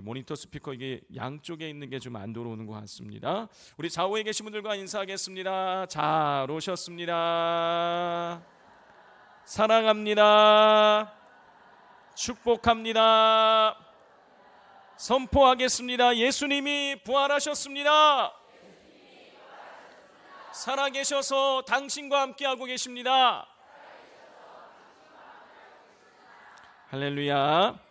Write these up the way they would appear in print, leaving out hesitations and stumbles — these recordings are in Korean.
모니터 스피커 이게 양쪽에 있는 게 좀 안 들어오는 것 같습니다. 우리 좌우에 계신 분들과 인사하겠습니다. 잘 오셨습니다. 사랑합니다. 축복합니다. 선포하겠습니다. 예수님이 부활하셨습니다. 살아계셔서 당신과 함께하고 계십니다. 할렐루야.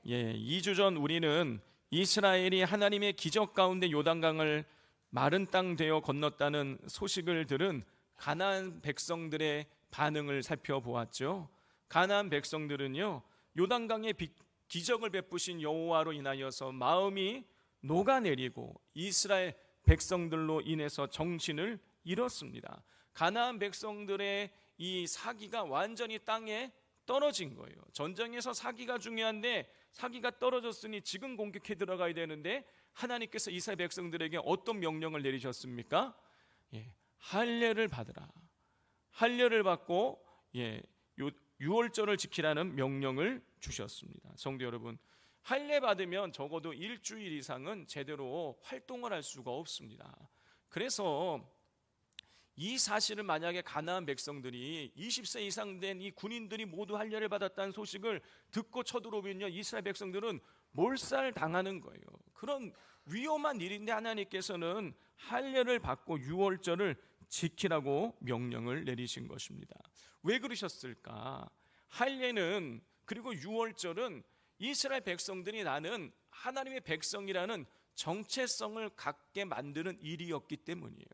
2주 전 우리는 이스라엘이 하나님의 기적 가운데 요단강을 마른 땅 되어 건넜다는 소식을 들은 가나안 백성들의 반응을 살펴보았죠. 가나안 백성들은요, 요단강에 기적을 베푸신 여호와로 인하여서 마음이 녹아내리고 이스라엘 백성들로 인해서 정신을 잃었습니다. 가나안 백성들의 이 사기가 완전히 땅에 떨어진 거예요. 전쟁에서 사기가 중요한데 사기가 떨어졌으니 지금 공격해 들어가야 되는데 하나님께서 이스라엘 백성들에게 어떤 명령을 내리셨습니까? 할례를 받으라. 할례를 받고 유월절을 지키라는 명령을 주셨습니다. 성도 여러분, 할례 받으면 적어도 일주일 이상은 제대로 활동을 할 수가 없습니다. 그래서 이 사실을 만약에 가나안 백성들이 20세 이상 된 이 군인들이 모두 할례를 받았다는 소식을 듣고 쳐들어오면요, 이스라엘 백성들은 몰살당하는 거예요. 그런 위험한 일인데 하나님께서는 할례를 받고 유월절을 지키라고 명령을 내리신 것입니다. 왜 그러셨을까? 할례는, 그리고 유월절은 이스라엘 백성들이 나는 하나님의 백성이라는 정체성을 갖게 만드는 일이었기 때문이에요.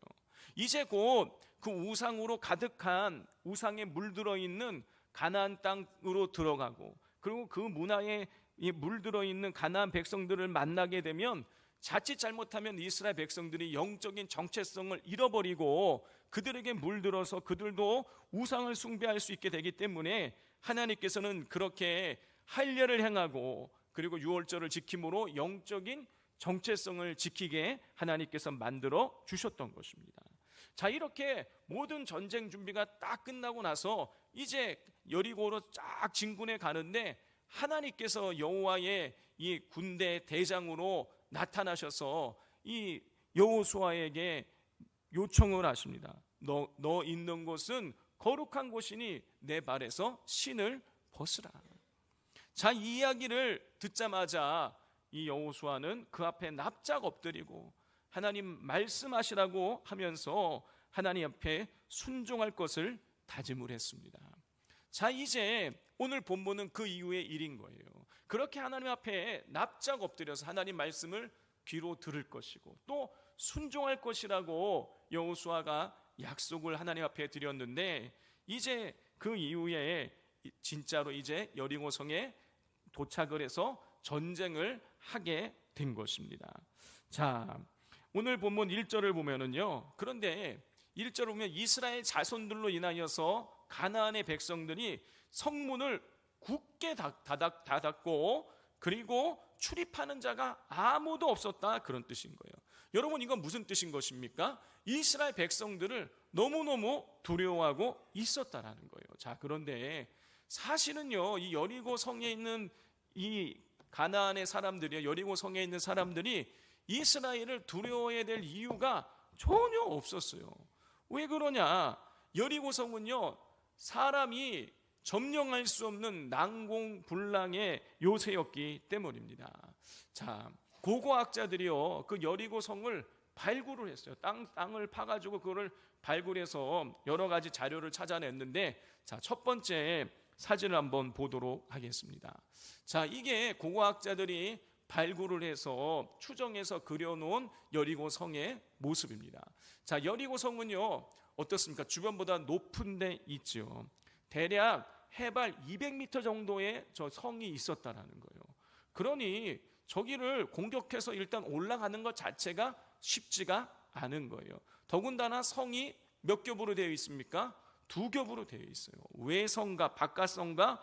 이제 곧 그 우상으로 가득한, 우상에 물들어 있는 가나안 땅으로 들어가고, 그리고 그 문화에 물들어 있는 가나안 백성들을 만나게 되면 자칫 잘못하면 이스라엘 백성들이 영적인 정체성을 잃어버리고 그들에게 물들어서 그들도 우상을 숭배할 수 있게 되기 때문에 하나님께서는 그렇게 할례를 행하고 그리고 유월절을 지킴으로 영적인 정체성을 지키게 하나님께서 만들어 주셨던 것입니다. 자, 이렇게 모든 전쟁 준비가 딱 끝나고 나서 이제 여리고로 쫙 진군해 가는데 하나님께서 여호와의 이 군대 대장으로 나타나셔서 이 여호수아에게 요청을 하십니다. 너 있는 곳은 거룩한 곳이니 내 발에서 신을 벗으라. 자, 이 이야기를 듣자마자 이 여호수아는 그 앞에 납작 엎드리고 하나님 말씀하시라고 하면서 하나님 앞에 순종할 것을 다짐을 했습니다. 자, 이제 오늘 본문은 그 이후의 일인 거예요. 그렇게 하나님 앞에 납작 엎드려서 하나님 말씀을 귀로 들을 것이고 또 순종할 것이라고 여호수아가 약속을 하나님 앞에 드렸는데, 이제 그 이후에 진짜로 이제 여리고성에 도착을 해서 전쟁을 하게 된 것입니다. 자, 오늘 본문 1절을 보면은요, 그런데 1절을 보면 이스라엘 자손들로 인하여서 가나안의 백성들이 성문을 굳게 닫았고 그리고 출입하는 자가 아무도 없었다, 그런 뜻인 거예요. 여러분, 이건 무슨 뜻인 것입니까? 이스라엘 백성들을 너무너무 두려워하고 있었다라는 거예요. 자, 그런데 사실은요, 이 여리고 성에 있는 이 가나안의 사람들이요, 여리고 성에 있는 사람들이 이스라엘을 두려워해야 될 이유가 전혀 없었어요. 왜 그러냐? 여리고 성은요, 사람이 점령할 수 없는 난공불락의 요새였기 때문입니다. 자, 고고학자들이요, 그 여리고 성을 발굴을 했어요. 땅을 파가지고 그거를 발굴해서 여러 가지 자료를 찾아냈는데, 자, 첫 번째 사진을 한번 보도록 하겠습니다. 자, 이게 고고학자들이 발굴을 해서 추정해서 그려놓은 여리고 성의 모습입니다. 자, 여리고 성은요, 어떻습니까? 주변보다 높은 데 있죠. 대략 해발 200m 정도의 저 성이 있었다라는 거예요. 그러니 저기를 공격해서 일단 올라가는 것 자체가 쉽지가 않은 거예요. 더군다나 성이 몇 겹으로 되어 있습니까? 2겹으로 되어 있어요. 외성과 바깥성과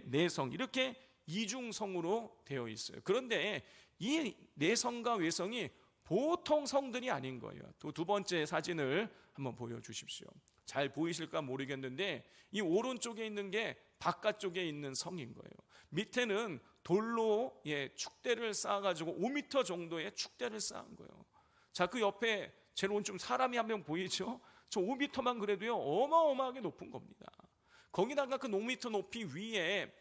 내성, 이렇게 이중성으로 되어 있어요. 그런데 이 내성과 외성이 보통 성들이 아닌 거예요. 두 번째 사진을 한번 보여주십시오. 잘 보이실까 모르겠는데 이 오른쪽에 있는 게 바깥쪽에 있는 성인 거예요. 밑에는 돌로 축대를 쌓아가지고 5m 정도의 축대를 쌓은 거예요. 자, 그 옆에 제일 오른쪽 사람이 한 명 보이죠? 저 5m만 그래도요 어마어마하게 높은 겁니다. 거기다가 그 5m 높이 위에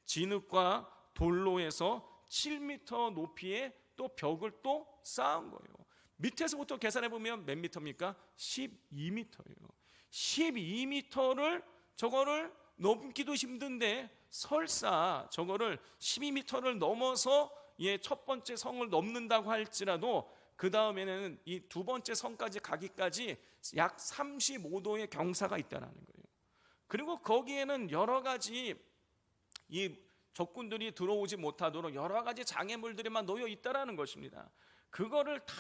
진흙과 돌로 해서 7m 높이의 또 벽을 또 쌓은 거예요. 밑에서부터 계산해 보면 몇 미터입니까? 12m예요. 12m를 저거를 넘기도 힘든데 설사 저거를 12m를 넘어서 첫 번째 성을 넘는다고 할지라도 그 다음에는 이 두 번째 성까지 가기까지 약 35도의 경사가 있다는 거예요. 그리고 거기에는 여러 가지 이 적군들이 들어오지 못하도록 여러 가지 장애물들이만 놓여 있다라는 것입니다. 그거를 다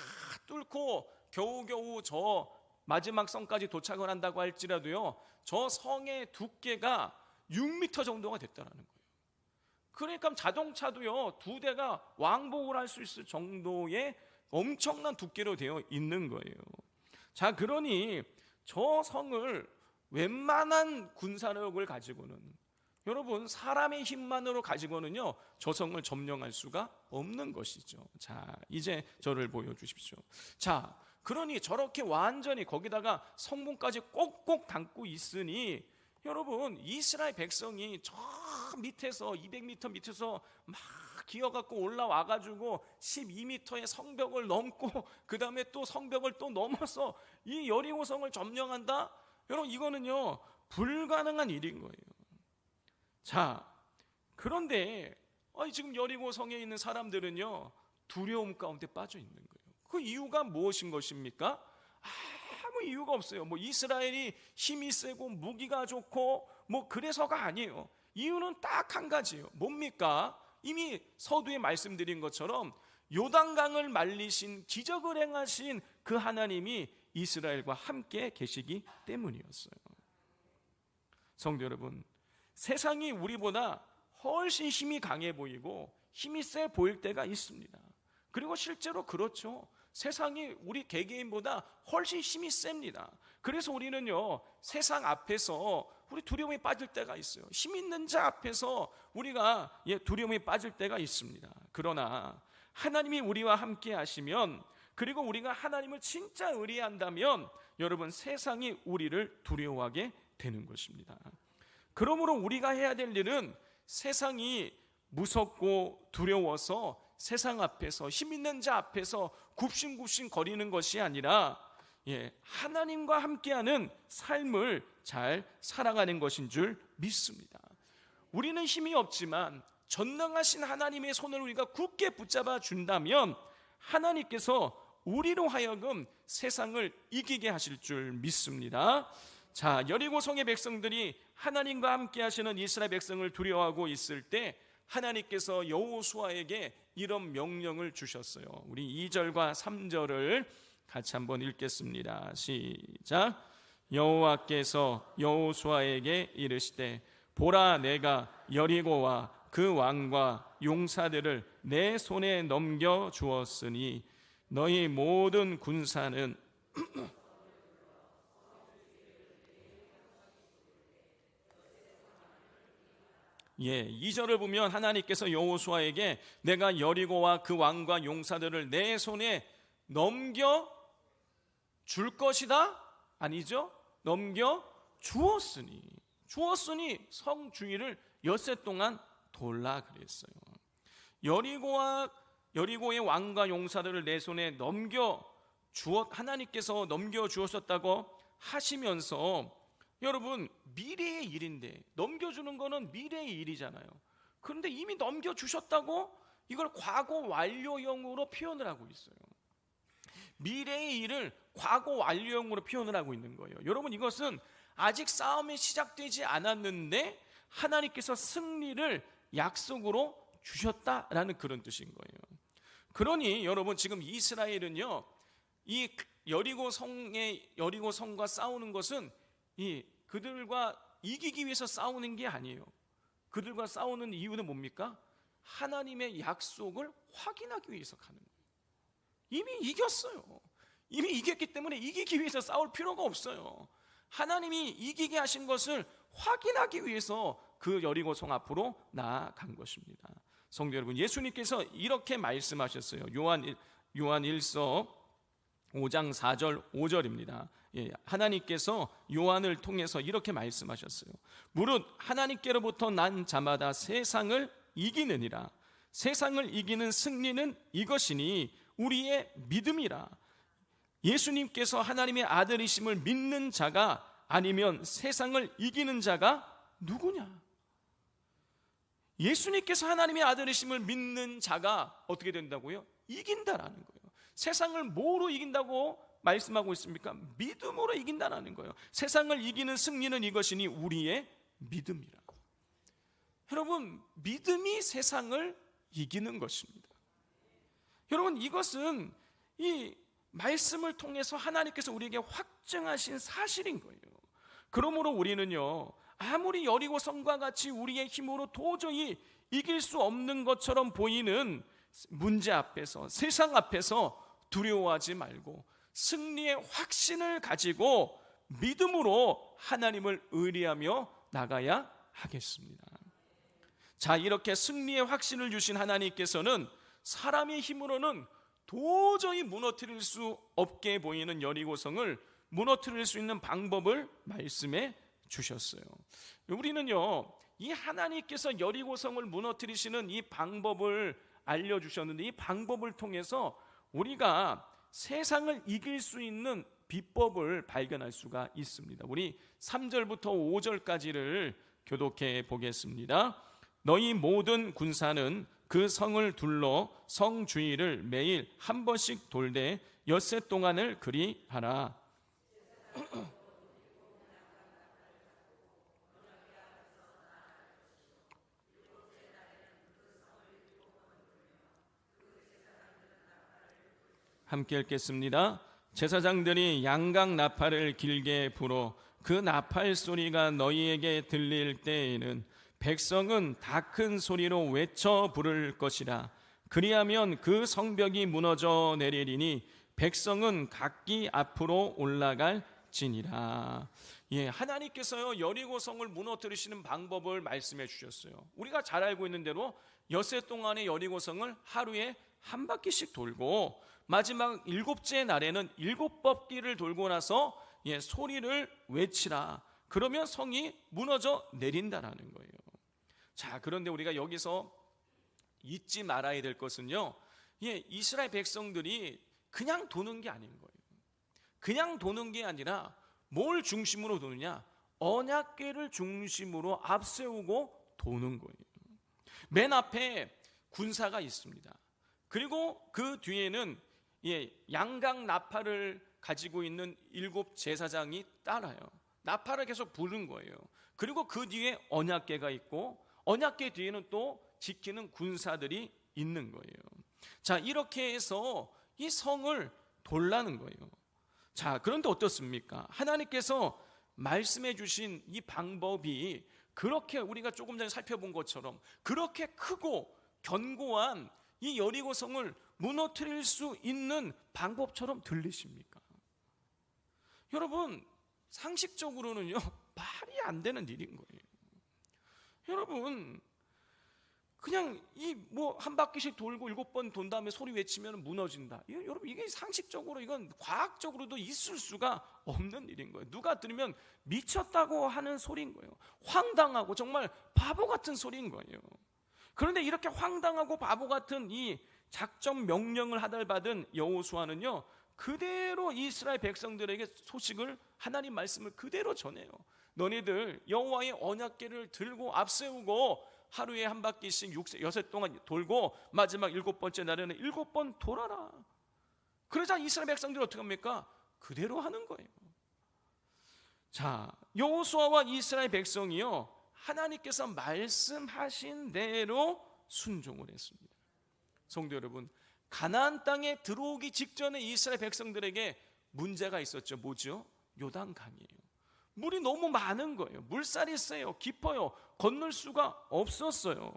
뚫고 겨우겨우 저 마지막 성까지 도착을 한다고 할지라도요, 저 성의 두께가 6m 정도가 됐다라는 거예요. 그러니까 자동차도요 2대가 왕복을 할 수 있을 정도의 엄청난 두께로 되어 있는 거예요. 자, 그러니 저 성을 웬만한 군사력을 가지고는, 여러분 사람의 힘만으로 가지고는요 저 성을 점령할 수가 없는 것이죠. 자, 이제 저를 보여주십시오. 자, 그러니 저렇게 완전히 거기다가 성문까지 꼭꼭 담고 있으니 여러분 이스라엘 백성이 저 밑에서 200m 밑에서 막 기어갖고 올라와가지고 12m의 성벽을 넘고 그 다음에 또 성벽을 또 넘어서 이 여리고성을 점령한다? 여러분 이거는요 불가능한 일인 거예요. 자, 그런데 지금 여리고성에 있는 사람들은요 두려움 가운데 빠져 있는 거예요. 그 이유가 무엇인 것입니까? 아무 이유가 없어요. 뭐 이스라엘이 힘이 세고 무기가 좋고 뭐 그래서가 아니에요. 이유는 딱 한 가지예요. 뭡니까? 이미 서두에 말씀드린 것처럼 요단강을 말리신 기적을 행하신 그 하나님이 이스라엘과 함께 계시기 때문이었어요. 성도 여러분, 세상이 우리보다 훨씬 힘이 강해 보이고 힘이 세 보일 때가 있습니다. 그리고 실제로 그렇죠. 세상이 우리 개개인보다 훨씬 힘이 셉니다. 그래서 우리는요 세상 앞에서 우리 두려움에 빠질 때가 있어요. 힘 있는 자 앞에서 우리가 두려움에 빠질 때가 있습니다. 그러나 하나님이 우리와 함께 하시면, 그리고 우리가 하나님을 진짜 의뢰한다면 여러분 세상이 우리를 두려워하게 되는 것입니다. 그러므로 우리가 해야 될 일은 세상이 무섭고 두려워서 세상 앞에서 힘 있는 자 앞에서 굽신굽신 거리는 것이 아니라 하나님과 함께하는 삶을 잘 살아가는 것인 줄 믿습니다. 우리는 힘이 없지만 전능하신 하나님의 손을 우리가 굳게 붙잡아 준다면 하나님께서 우리로 하여금 세상을 이기게 하실 줄 믿습니다. 자, 여리고성의 백성들이 하나님과 함께 하시는 이스라엘 백성을 두려워하고 있을 때 하나님께서 여호수아에게 이런 명령을 주셨어요. 우리 2절과 3절을 같이 한번 읽겠습니다. 시작. 여호와께서 여호수아에게 이르시되 보라, 내가 여리고와 그 왕과 용사들을 내 손에 넘겨 주었으니 너희 모든 군사는 예, 2절을 보면 하나님께서 여호수아에게 내가 여리고와 그 왕과 용사들을 내 손에 넘겨 줄 것이다? 아니죠? 넘겨 주었으니 성 주위를 엿새 동안 돌라 그랬어요. 여리고의 왕과 용사들을 내 손에 하나님께서 넘겨 주었었다고 하시면서, 여러분 미래의 일인데 넘겨주는 거는 미래의 일이잖아요. 그런데 이미 넘겨주셨다고 이걸 과거 완료형으로 표현을 하고 있어요. 미래의 일을 과거 완료형으로 표현을 하고 있는 거예요. 여러분 이것은 아직 싸움이 시작되지 않았는데 하나님께서 승리를 약속으로 주셨다라는 그런 뜻인 거예요. 그러니 여러분 지금 이스라엘은요 이 여리고성과 싸우는 것은 그들과 이기기 위해서 싸우는 게 아니에요. 그들과 싸우는 이유는 뭡니까? 하나님의 약속을 확인하기 위해서 가는 거예요. 이미 이겼어요. 이미 이겼기 때문에 이기기 위해서 싸울 필요가 없어요. 하나님이 이기게 하신 것을 확인하기 위해서 그 여리고성 앞으로 나아간 것입니다. 성도 여러분, 예수님께서 이렇게 말씀하셨어요. 요한 1서 5장 4절 5절입니다. 하나님께서 요한을 통해서 이렇게 말씀하셨어요. 무릇 하나님께로부터 난 자마다 세상을 이기느니라. 세상을 이기는 승리는 이것이니 우리의 믿음이라. 예수님께서 하나님의 아들이심을 믿는 자가 아니면 세상을 이기는 자가 누구냐? 예수님께서 하나님의 아들이심을 믿는 자가 어떻게 된다고요? 이긴다라는 거예요. 세상을 뭐로 이긴다고 말씀하고 있습니까? 믿음으로 이긴다라는 거예요. 세상을 이기는 승리는 이것이니 우리의 믿음이라. 여러분, 믿음이 세상을 이기는 것입니다. 여러분, 이것은 이 말씀을 통해서 하나님께서 우리에게 확증하신 사실인 거예요. 그러므로 우리는요, 아무리 여리고성과 같이 우리의 힘으로 도저히 이길 수 없는 것처럼 보이는 문제 앞에서, 세상 앞에서 두려워하지 말고 승리의 확신을 가지고 믿음으로 하나님을 의뢰하며 나가야 하겠습니다. 자, 이렇게 승리의 확신을 주신 하나님께서는 사람의 힘으로는 도저히 무너뜨릴 수 없게 보이는 여리고성을 무너뜨릴 수 있는 방법을 말씀해 주셨어요. 우리는요, 이 하나님께서 여리고성을 무너뜨리시는 이 방법을 알려주셨는데, 이 방법을 통해서 우리가 세상을 이길 수 있는 비법을 발견할 수가 있습니다. 우리 3절부터 5절까지를 교독해 보겠습니다. 너희 모든 군사는 그 성을 둘러 성 주위를 매일 한 번씩 돌되 엿새 동안을 그리 하라. 함께 읽겠습니다. 제사장들이 양각 나팔을 길게 불어 그 나팔 소리가 너희에게 들릴 때에는 백성은 다 큰 소리로 외쳐 부를 것이라. 그리하면 그 성벽이 무너져 내리리니 백성은 각기 앞으로 올라갈지니라. 하나님께서요, 여리고성을 무너뜨리시는 방법을 말씀해 주셨어요. 우리가 잘 알고 있는 대로 엿새 동안의 여리고성을 하루에 한 바퀴씩 돌고 마지막 7째 날에는 7바퀴를 돌고 나서 소리를 외치라. 그러면 성이 무너져 내린다라는 거예요. 자, 그런데 우리가 여기서 잊지 말아야 될 것은요, 이스라엘 백성들이 그냥 도는 게 아닌 거예요. 그냥 도는 게 아니라 뭘 중심으로 도느냐? 언약궤를 중심으로 앞세우고 도는 거예요. 맨 앞에 군사가 있습니다. 그리고 그 뒤에는 양각 나팔을 가지고 있는 7 제사장이 따라요. 나팔을 계속 부른 거예요. 그리고 그 뒤에 언약궤가 있고 언약궤 뒤에는 또 지키는 군사들이 있는 거예요. 자, 이렇게 해서 이 성을 돌라는 거예요. 자, 그런데 어떻습니까? 하나님께서 말씀해 주신 이 방법이 그렇게 우리가 조금 전에 살펴본 것처럼 그렇게 크고 견고한 이 여리고성을 무너뜨릴 수 있는 방법처럼 들리십니까? 여러분, 상식적으로는요, 말이 안 되는 일인 거예요. 여러분, 그냥 한 바퀴씩 돌고 7번 돈 다음에 소리 외치면 무너진다. 여러분, 이게 상식적으로, 이건 과학적으로도 있을 수가 없는 일인 거예요. 누가 들으면 미쳤다고 하는 소리인 거예요. 황당하고 정말 바보 같은 소리인 거예요. 그런데 이렇게 황당하고 바보 같은 이 작전 명령을 하달받은 여호수아는요, 그대로 이스라엘 백성들에게 소식을, 하나님 말씀을 그대로 전해요. 너희들 여호와의 언약궤를 들고 앞세우고 하루에 한 바퀴씩 6 동안 돌고 마지막 7번째 날에는 7번 돌아라. 그러자 이스라엘 백성들이 어떻게 합니까? 그대로 하는 거예요. 자, 여호수아와 이스라엘 백성이요, 하나님께서 말씀하신 대로 순종을 했습니다. 성도 여러분, 가나안 땅에 들어오기 직전에 이스라엘 백성들에게 문제가 있었죠. 뭐죠? 요단강이에요. 물이 너무 많은 거예요. 물살이 세요. 깊어요. 건널 수가 없었어요.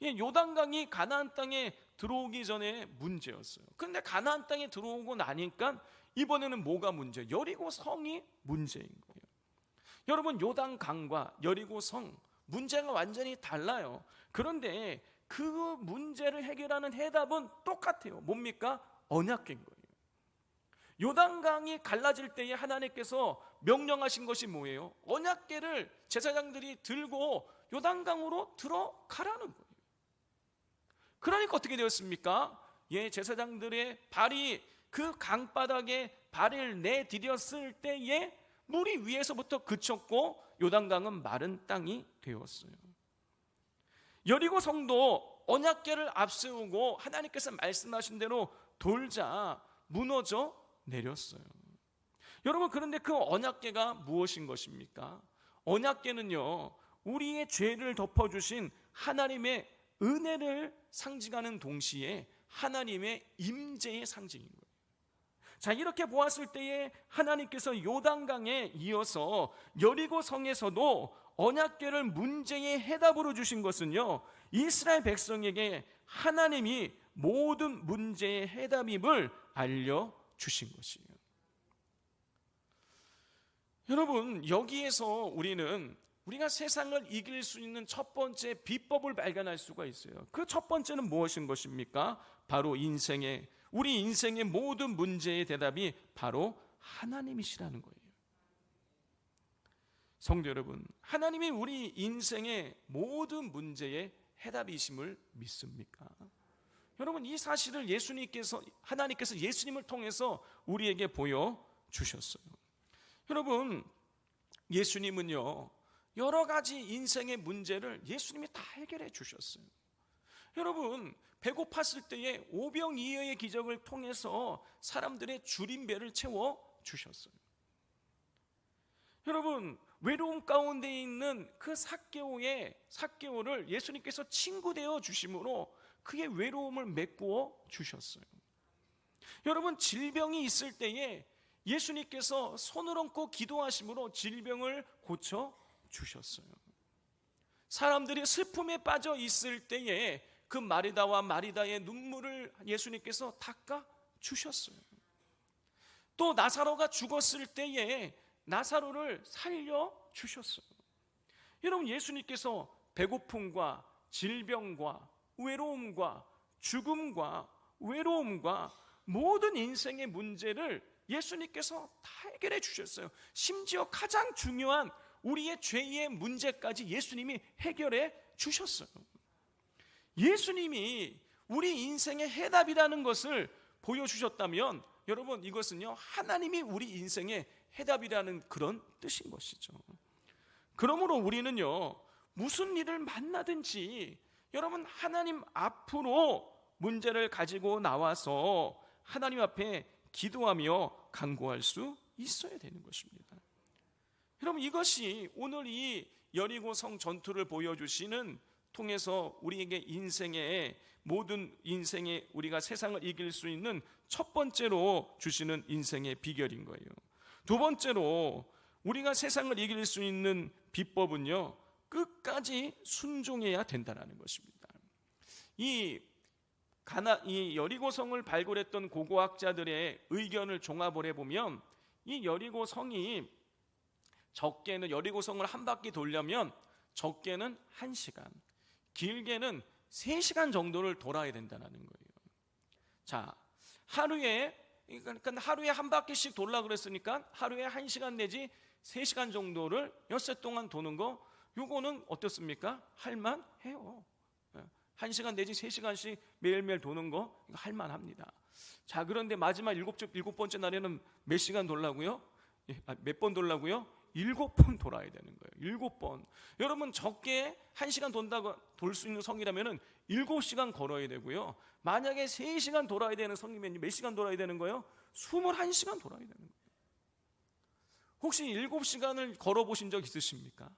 요단강이 가나안 땅에 들어오기 전에 문제였어요. 그런데 가나안 땅에 들어오고 나니까 이번에는 뭐가 문제예요? 여리고 성이 문제인 거예요. 여러분, 요단강과 여리고성 문제가 완전히 달라요. 그런데 그 문제를 해결하는 해답은 똑같아요. 뭡니까? 언약궤인 거예요. 요단강이 갈라질 때에 하나님께서 명령하신 것이 뭐예요? 언약궤를 제사장들이 들고 요단강으로 들어가라는 거예요. 그러니까 어떻게 되었습니까? 제사장들의 발이 그 강바닥에 발을 내디뎠을 때에 물이 위에서부터 그쳤고 요단강은 마른 땅이 되었어요. 여리고 성도 언약궤를 앞세우고 하나님께서 말씀하신 대로 돌자 무너져 내렸어요. 여러분, 그런데 그 언약궤가 무엇인 것입니까? 언약궤는요, 우리의 죄를 덮어주신 하나님의 은혜를 상징하는 동시에 하나님의 임재의 상징인 거예요. 자, 이렇게 보았을 때에 하나님께서 요단강에 이어서 여리고 성에서도 언약궤를 문제의 해답으로 주신 것은요, 이스라엘 백성에게 하나님이 모든 문제의 해답임을 알려주신 것이에요. 여러분, 여기에서 우리가 세상을 이길 수 있는 첫 번째 비법을 발견할 수가 있어요. 그 첫 번째는 무엇인 것입니까? 바로 우리 인생의 모든 문제의 대답이 바로 하나님이시라는 거예요. 성도 여러분, 하나님이 우리 인생의 모든 문제의 해답이심을 믿습니까? 여러분, 이 사실을 하나님께서 예수님을 통해서 우리에게 보여주셨어요. 여러분, 예수님은요, 여러 가지 인생의 문제를 예수님이 다 해결해 주셨어요. 여러분, 배고팠을 때에 오병이어의 기적을 통해서 사람들의 줄임배를 채워 주셨어요. 여러분, 외로움 가운데 있는 그 삭개오를 예수님께서 친구 되어 주심으로 그의 외로움을 메꾸어 주셨어요. 여러분, 질병이 있을 때에 예수님께서 손을 얹고 기도하심으로 질병을 고쳐 주셨어요. 사람들이 슬픔에 빠져 있을 때에 그 마리다와 마리다의 눈물을 예수님께서 닦아 주셨어요. 또 나사로가 죽었을 때에 나사로를 살려 주셨어요. 여러분, 예수님께서 배고픔과 질병과 외로움과 죽음과 외로움과 모든 인생의 문제를 예수님께서 다 해결해 주셨어요. 심지어 가장 중요한 우리의 죄의 문제까지 예수님이 해결해 주셨어요. 예수님이 우리 인생의 해답이라는 것을 보여주셨다면 여러분, 이것은요, 하나님이 우리 인생의 해답이라는 그런 뜻인 것이죠. 그러므로 우리는요, 무슨 일을 만나든지 여러분, 하나님 앞으로 문제를 가지고 나와서 하나님 앞에 기도하며 간구할 수 있어야 되는 것입니다. 여러분, 이것이 오늘 이 여리고성 전투를 보여주시는 통해서 우리에게 모든 인생의 우리가 세상을 이길 수 있는 첫 번째로 주시는 인생의 비결인 거예요. 두 번째로 우리가 세상을 이길 수 있는 비법은요, 끝까지 순종해야 된다는 것입니다. 이 여리고성을 발굴했던 고고학자들의 의견을 종합을 해보면 이 여리고성이 여리고성을 한 바퀴 돌려면 적게는 1시간, 길게는 3시간 정도를 돌아야 된다는 거예요. 자, 하루에 한 바퀴씩 돌라 그랬으니까 하루에 1시간 내지 3시간 정도를 엿새 동안 도는 거, 요거는 어떻습니까? 할만해요. 1시간 내지 3시간씩 매일매일 도는 거, 이거 할만합니다. 자, 그런데 마지막 일곱 번째 날에는 몇 시간 돌라고요? 몇 번 돌라고요? 7번 돌아야 되는 거예요. 7번. 여러분, 적게 1시간 돌 수 있는 성이라면 7시간 걸어야 되고요. 만약에 3시간 돌아야 되는 성이면 몇 시간 돌아야 되는 거예요? 21시간 돌아야 되는 거예요. 혹시 7시간을 걸어보신 적 있으십니까?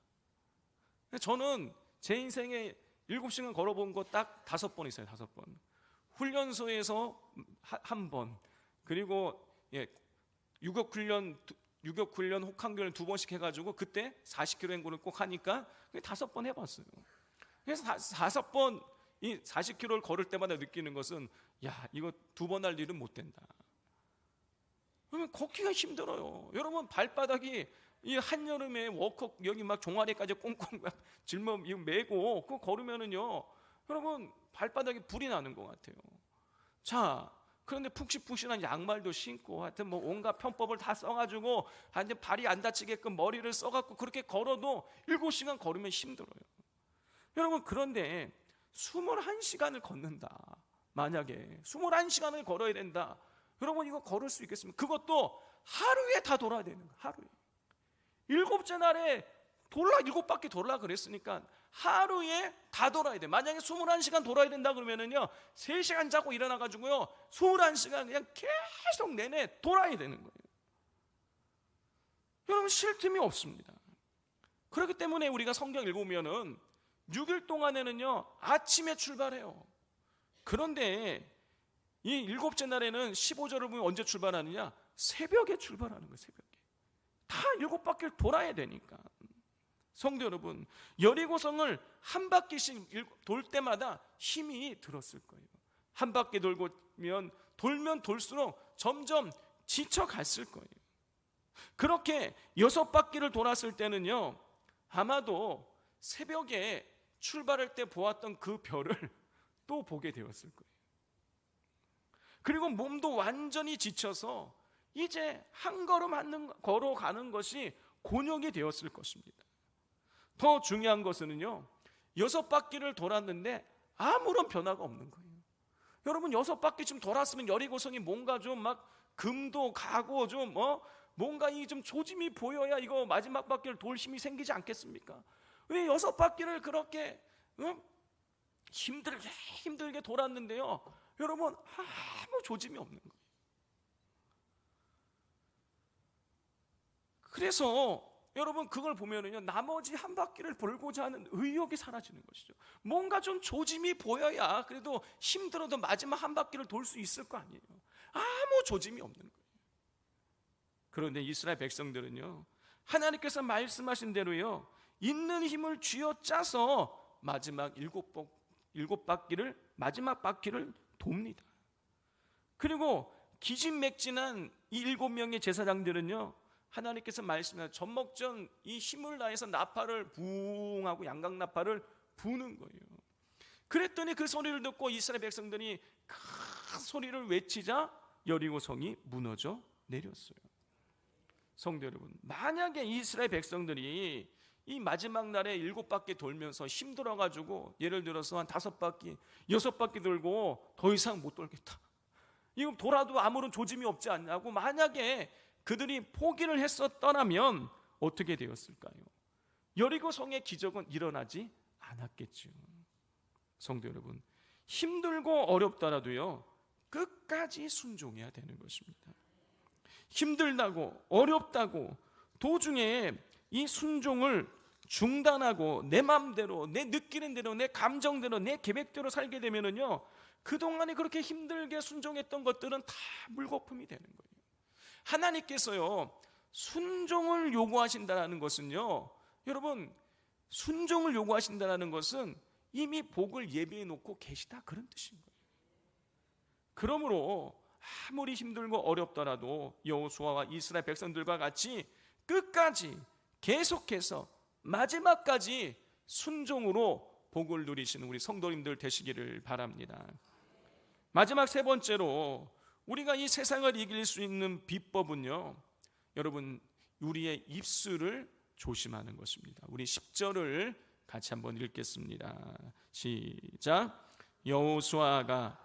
저는 제 인생에 7시간 걸어본 거 딱 5번 있어요. 5번. 훈련소에서 한 번, 그리고 유격훈련 혹한교를 2번씩 해가지고 그때 40km 행군을 꼭 하니까 5번 해봤어요. 그래서 5번 이 40km를 걸을 때마다 느끼는 것은, 야, 이거 2번 할 일은 못 된다. 그러면 걷기가 힘들어요. 여러분, 발바닥이 이 한여름에 워커 여기 막 종아리까지 꽁꽁 막 짊어 이거 메고 그거 걸으면은요, 여러분 발바닥에 불이 나는 것 같아요. 자, 그런데 푹신푹신한 양말도 신고 하여튼 뭐 온갖 편법을 다 써가지고 하여튼 발이 안 다치게끔 머리를 써갖고 그렇게 걸어도 7시간 걸으면 힘들어요. 여러분, 그런데 21시간을 걷는다. 만약에 21시간을 걸어야 된다. 여러분, 이거 걸을 수 있겠습니까? 그것도 하루에 다 돌아야 되는 거예요. 하루에. 7째 날에 7바퀴 돌라 그랬으니까 하루에 다 돌아야 돼. 만약에 21시간 돌아야 된다 그러면은요, 3시간 자고 일어나가지고요 21시간 그냥 계속 내내 돌아야 되는 거예요. 여러분, 쉴 틈이 없습니다. 그렇기 때문에 우리가 성경 읽으면은 6일 동안에는요 아침에 출발해요. 그런데 이 7째 날에는 15절을 보면 언제 출발하느냐? 새벽에 출발하는 거예요. 새벽에 다 7바퀴를 돌아야 되니까. 성도 여러분, 여리고성을 한 바퀴씩 돌 때마다 힘이 들었을 거예요. 한 바퀴 돌면 돌수록 점점 지쳐갔을 거예요. 그렇게 6바퀴를 돌았을 때는요, 아마도 새벽에 출발할 때 보았던 그 별을 또 보게 되었을 거예요. 그리고 몸도 완전히 지쳐서 이제 한 걸음 걸어가는 것이 곤욕이 되었을 것입니다. 더 중요한 것은요, 6바퀴를 돌았는데 아무런 변화가 없는 거예요. 여러분, 6바퀴쯤 돌았으면 여리고성이 뭔가 좀 막 금도 가고 좀 뭔가 이 좀 조짐이 보여야 이거 마지막 바퀴를 돌 힘이 생기지 않겠습니까? 왜 6바퀴를 그렇게 힘들게 돌았는데요, 여러분 아무 조짐이 없는 거예요. 그래서 여러분, 그걸 보면은요, 나머지 한 바퀴를 돌고자 하는 의욕이 사라지는 것이죠. 뭔가 좀 조짐이 보여야 그래도 힘들어도 마지막 한 바퀴를 돌 수 있을 거 아니에요. 아무 조짐이 없는 거예요. 그런데 이스라엘 백성들은요, 하나님께서 말씀하신 대로요, 있는 힘을 쥐어짜서 마지막 7바퀴를 마지막 바퀴를 돕니다. 그리고 기진맥진한 이 7명의 제사장들은요, 하나님께서 말씀하신 젖먹전 이 힘을 다해서 나팔을 붕하고 양각나팔을 부는 거예요. 그랬더니 그 소리를 듣고 이스라엘 백성들이 큰 소리를 외치자 여리고성이 무너져 내렸어요. 성도 여러분, 만약에 이스라엘 백성들이 이 마지막 날에 7바퀴 돌면서 힘들어가지고 예를 들어서 한 5바퀴, 6바퀴 돌고 더 이상 못 돌겠다, 이거 돌아도 아무런 조짐이 없지 않냐고 만약에 그들이 포기를 했었더라면 어떻게 되었을까요? 여리고성의 기적은 일어나지 않았겠죠. 성도 여러분, 힘들고 어렵더라도요 끝까지 순종해야 되는 것입니다. 힘들다고 어렵다고 도중에 이 순종을 중단하고 내 마음대로, 내 느끼는 대로, 내 감정대로, 내 계획대로 살게 되면은요, 그동안에 그렇게 힘들게 순종했던 것들은 다 물거품이 되는 거예요. 하나님께서요 순종을 요구하신다는 것은요, 여러분, 순종을 요구하신다는 것은 이미 복을 예비해 놓고 계시다, 그런 뜻인 거예요. 그러므로 아무리 힘들고 어렵더라도 여호수아와 이스라엘 백성들과 같이 끝까지 계속해서 마지막까지 순종으로 복을 누리시는 우리 성도님들 되시기를 바랍니다. 마지막 세 번째로 우리가 이 세상을 이길 수 있는 비법은요, 여러분, 우리의 입술을 조심하는 것입니다. 우리 10절을 같이 한번 읽겠습니다. 시작. 여호수아가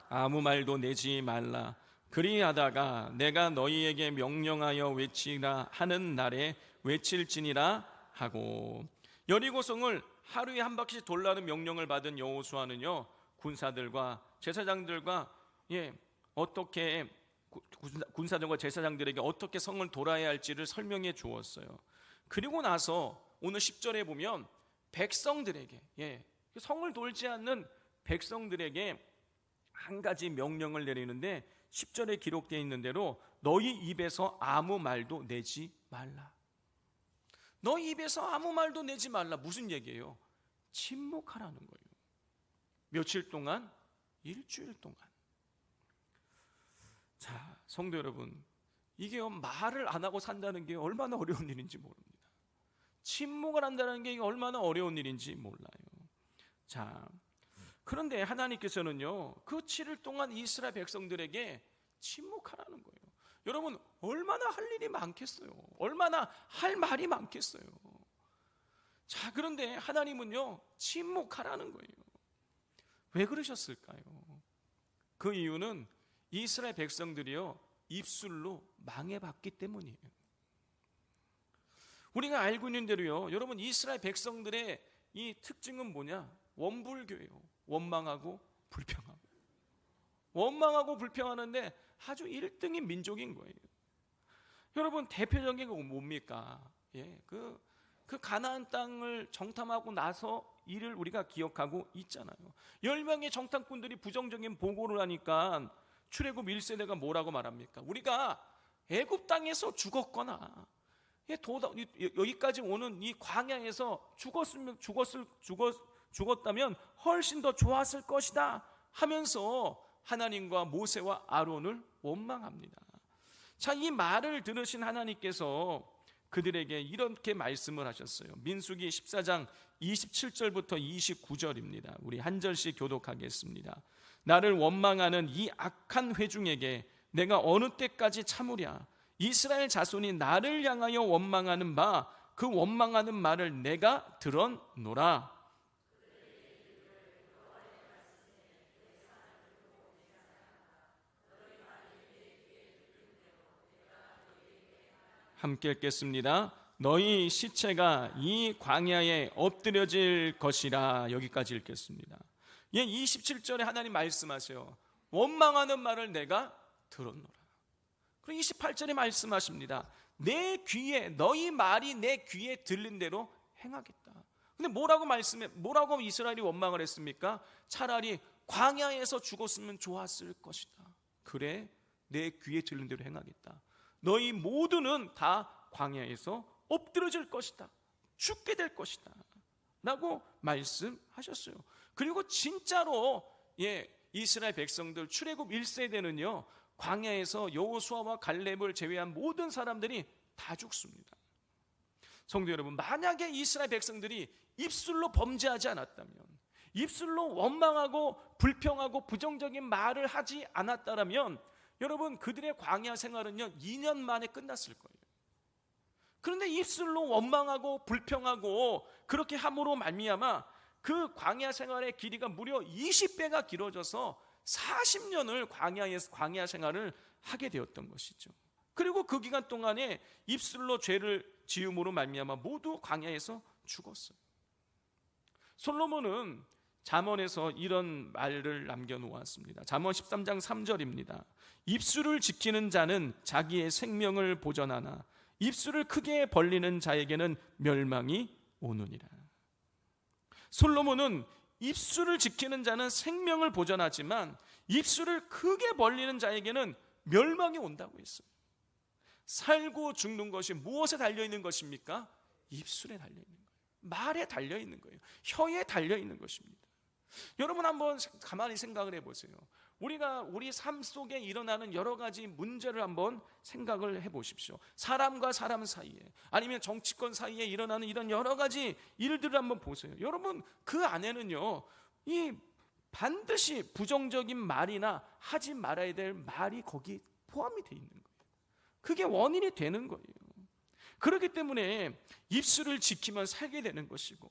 아무 말도 내지 말라. 그리하다가 내가 너희에게 명령하여 외치라 하는 날에 외칠지니라 하고. 여리고성을 하루에 한 바퀴씩 돌라는 명령을 받은 여호수아는요, 군사들과 제사장들과 어떻게 군사들과 제사장들에게 어떻게 성을 돌아야 할지를 설명해 주었어요. 그리고 나서 오늘 10절에 보면 백성들에게, 성을 돌지 않는 백성들에게 한 가지 명령을 내리는데 10절에 기록되어 있는 대로 너희 입에서 아무 말도 내지 말라. 너희 입에서 아무 말도 내지 말라. 무슨 얘기예요? 침묵하라는 거예요. 며칠 동안 일주일 동안. 자, 성도 여러분, 이게 말을 안 하고 산다는 게 얼마나 어려운 일인지 모릅니다. 침묵을 한다는 게 얼마나 어려운 일인지 몰라요. 자, 그런데 하나님께서는요, 그 7일 동안 이스라엘 백성들에게 침묵하라는 거예요. 여러분, 얼마나 할 일이 많겠어요. 얼마나 할 말이 많겠어요. 자, 그런데 하나님은요, 침묵하라는 거예요. 왜 그러셨을까요? 그 이유는 이스라엘 백성들이요, 입술로 망해봤기 때문이에요. 우리가 알고 있는 대로요, 여러분, 이스라엘 백성들의 이 특징은 뭐냐? 원불교예요. 원망하고 불평하고. 원망하고 불평하는데 아주 1등인 민족인 거예요. 여러분, 대표적인 건 뭡니까? 예, 그 가나안 땅을 정탐하고 나서 일을 우리가 기억하고 있잖아요. 10명의 정탐꾼들이 부정적인 보고를 하니까 출애굽 1세대가 뭐라고 말합니까? 우리가 애굽 땅에서 죽었거나 여기까지 오는 이 광야에서 죽었다면 훨씬 더 좋았을 것이다 하면서 하나님과 모세와 아론을 원망합니다. 자, 이 말을 들으신 하나님께서 그들에게 이렇게 말씀을 하셨어요. 민수기 14장 27절부터 29절입니다. 우리 한 절씩 교독하겠습니다. 나를 원망하는 이 악한 회중에게 내가 어느 때까지 참으랴? 이스라엘 자손이 나를 향하여 원망하는 바 그 원망하는 말을 내가 들었노라. 함께 읽겠습니다. 너희 시체가 이 광야에 엎드려질 것이라. 여기까지 읽겠습니다. 27절에 하나님 말씀하세요. 원망하는 말을 내가 들었노라. 그리고 28절에 말씀하십니다. 내 귀에, 너희 말이 내 귀에 들린 대로 행하겠다. 근데 뭐라고 이스라엘이 원망을 했습니까? 차라리 광야에서 죽었으면 좋았을 것이다. 그래, 내 귀에 들린 대로 행하겠다. 너희 모두는 다 광야에서 엎드러질 것이다. 죽게 될 것이다. 라고 말씀하셨어요. 그리고 진짜로 이스라엘 백성들 출애굽 1세대는요, 광야에서 여호수아와 갈렙을 제외한 모든 사람들이 다 죽습니다. 성도 여러분, 만약에 이스라엘 백성들이 입술로 범죄하지 않았다면, 입술로 원망하고 불평하고 부정적인 말을 하지 않았다면 여러분, 그들의 광야 생활은요 2년 만에 끝났을 거예요. 그런데 입술로 원망하고 불평하고 그렇게 함으로 말미암아 그 광야 생활의 길이가 무려 20배가 길어져서 40년을 광야 생활을 하게 되었던 것이죠. 그리고 그 기간 동안에 입술로 죄를 지음으로 말미암아 모두 광야에서 죽었어요. 솔로몬은 잠언에서 이런 말을 남겨놓았습니다. 잠언 13장 3절입니다. 입술을 지키는 자는 자기의 생명을 보전하나 입술을 크게 벌리는 자에게는 멸망이 오느니라. 솔로몬은 입술을 지키는 자는 생명을 보전하지만 입술을 크게 벌리는 자에게는 멸망이 온다고 했어요. 살고 죽는 것이 무엇에 달려있는 것입니까? 입술에 달려있는 거예요. 말에 달려있는 거예요. 혀에 달려있는 것입니다. 여러분, 한번 가만히 생각을 해보세요. 우리가 우리 삶 속에 일어나는 여러 가지 문제를 한번 생각을 해보십시오. 사람과 사람 사이에, 아니면 정치권 사이에 일어나는 이런 여러 가지 일들을 한번 보세요. 여러분, 그 안에는요 이 반드시 부정적인 말이나 하지 말아야 될 말이 거기 포함이 되어 있는 거예요. 그게 원인이 되는 거예요. 그렇기 때문에 입술을 지키면 살게 되는 것이고,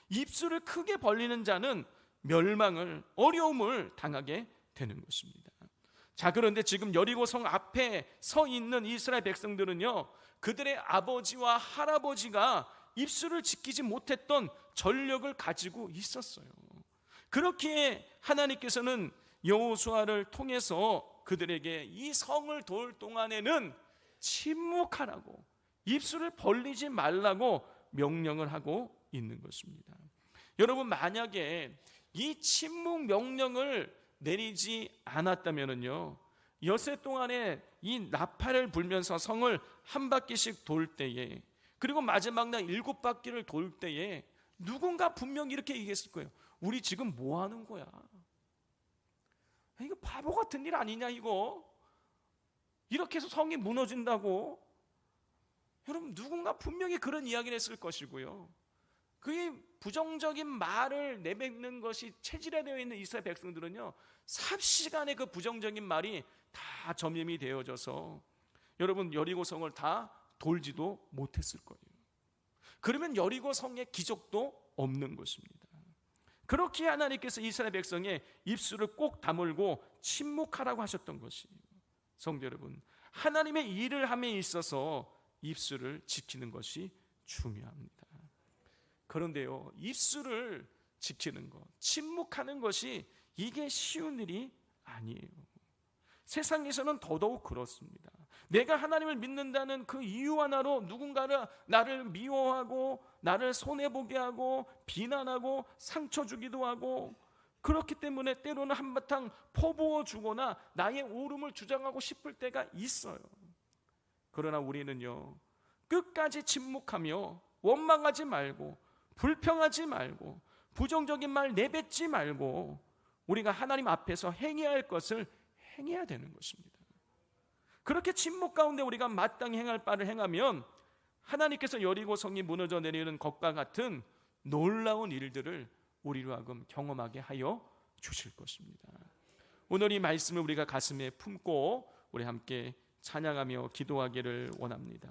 입술을 크게 벌리는 자는 멸망을, 어려움을 당하게 되는 것입니다. 자, 그런데 지금 여리고성 앞에 서 있는 이스라엘 백성들은요, 그들의 아버지와 할아버지가 입술을 지키지 못했던 전력을 가지고 있었어요. 그렇기에 하나님께서는 여호수아를 통해서 그들에게 이 성을 돌 동안에는 침묵하라고, 입술을 벌리지 말라고 명령을 하고 있는 것입니다. 여러분, 만약에 이 침묵 명령을 내리지 않았다면요, 엿새 동안에 이 나팔을 불면서 성을 한 바퀴씩 돌 때에, 그리고 마지막 날 7바퀴를 돌 때에 누군가 분명히 이렇게 얘기했을 거예요. 우리 지금 뭐 하는 거야? 이거 바보 같은 일 아니냐 이거. 이렇게 해서 성이 무너진다고? 여러분, 누군가 분명히 그런 이야기를 했을 것이고요. 그의 부정적인 말을 내뱉는 것이 체질화되어 있는 이스라엘 백성들은요, 삽시간에 그 부정적인 말이 다 점염이 되어져서 여러분, 여리고성을 다 돌지도 못했을 거예요. 그러면 여리고성의 기적도 없는 것입니다. 그렇게 하나님께서 이스라엘 백성의 입술을 꼭 다물고 침묵하라고 하셨던 것이에요. 성도 여러분, 하나님의 일을 함에 있어서 입술을 지키는 것이 중요합니다. 그런데요, 입술을 지키는 것, 침묵하는 것이 이게 쉬운 일이 아니에요. 세상에서는 더더욱 그렇습니다. 내가 하나님을 믿는다는 그 이유 하나로 누군가를 나를 미워하고 나를 손해보게 하고 비난하고 상처 주기도 하고, 그렇기 때문에 때로는 한바탕 퍼부어 주거나 나의 옳음을 주장하고 싶을 때가 있어요. 그러나 우리는요, 끝까지 침묵하며 원망하지 말고 불평하지 말고 부정적인 말 내뱉지 말고 우리가 하나님 앞에서 행해야 할 것을 행해야 되는 것입니다. 그렇게 침묵 가운데 우리가 마땅히 행할 바를 행하면 하나님께서 여리고성이 무너져 내리는 것과 같은 놀라운 일들을 우리로 하여금 경험하게 하여 주실 것입니다. 오늘 이 말씀을 우리가 가슴에 품고 우리 함께 찬양하며 기도하기를 원합니다.